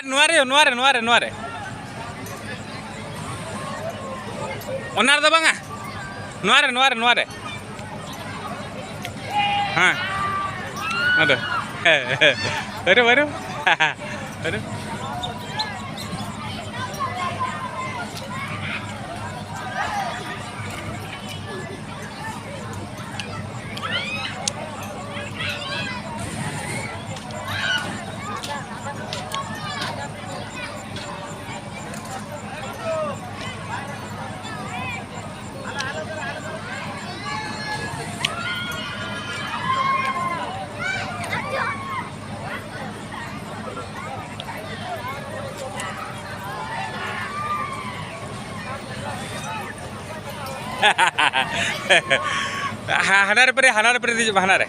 नुआ रे ओनार दो बांगा नुआ रे हाँ अरे अरे अरे अरे हानारे परे दीजिए हानारे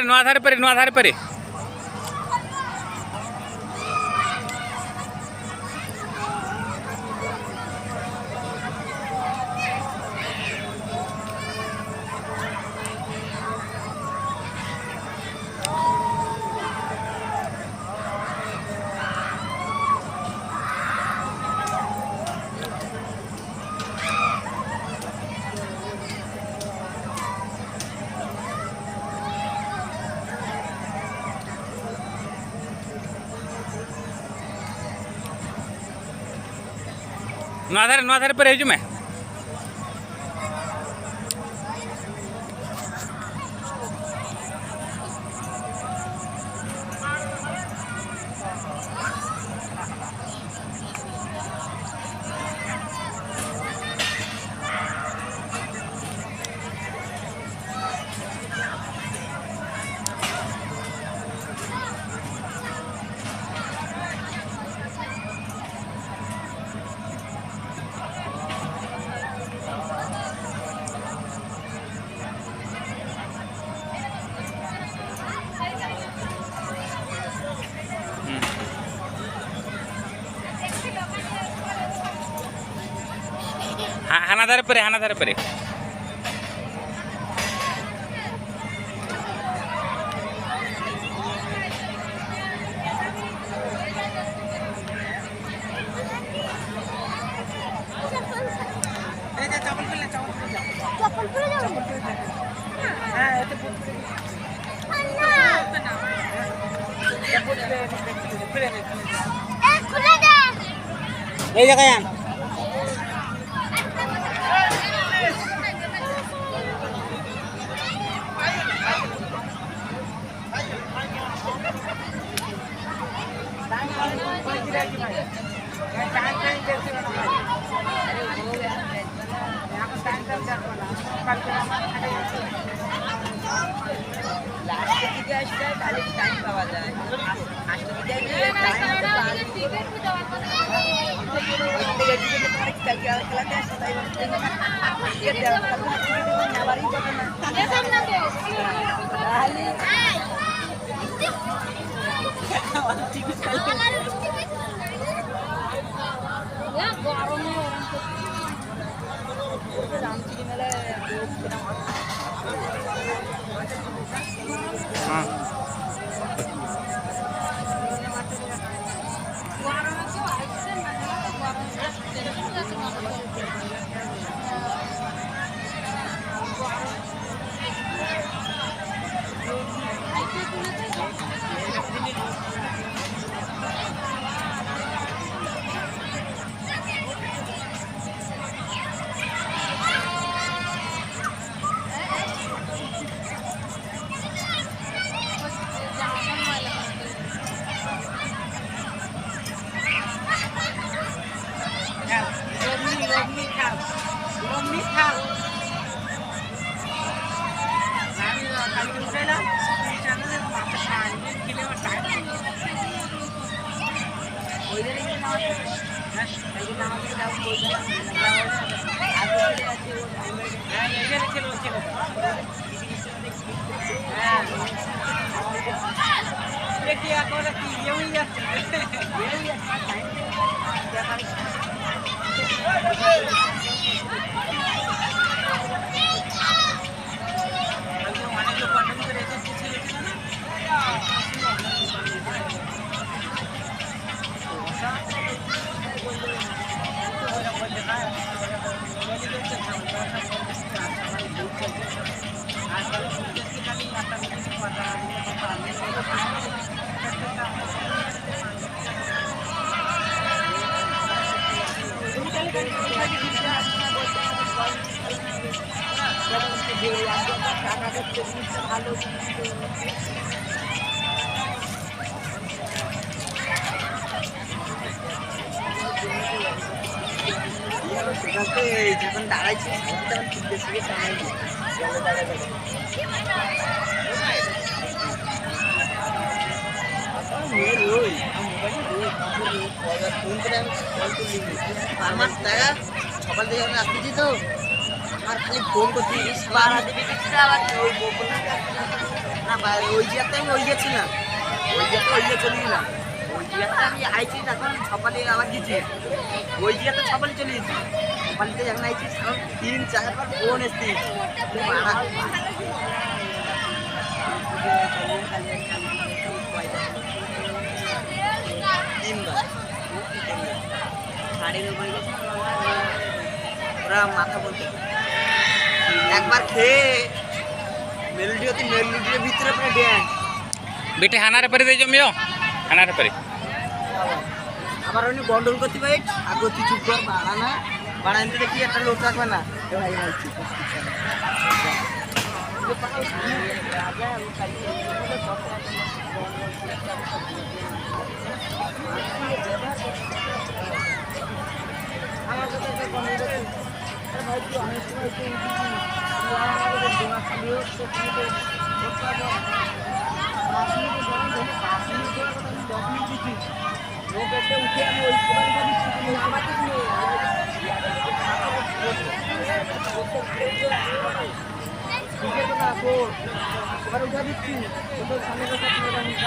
नुआ धारे परे नुआ धारे पर हजू में हाना धारे परे এই জায়গায় আন যখন দাঁড়াইছি তখন ঠিক আছে আমার দেখা সকাল থেকে আমি আসতেছি তো আমার খালি ফোন করছি বাড়া দিবি আবার ওই না ওই জিয়াতে আমি ওই গেছিলাম ওই জিয়াতে ওই গিয়ে চলে গেলাম ওই জিয়াতে আমি আইছি তখন সকালে আবার গেছি ওই জিয়াতে সকালে চলে গেছি সকালে যখন আইছি 3-4 বার ফোন এসছি ওরা মাথা বলতে একবার খেয়ে মেলুডি হতে মেলুডির ভিতরে পুরো ড্যান্স বেটে হানারে পরে দিয়ে জমিও হানারে পরে আবার উনি গন্ডল করতে পারি আগে তুই চুপ কর বাড়া না বাড়ান দিলে কি একটা লোক রাখবে না ভাই ভাই উঠে আমি ওই উঠে দিচ্ছি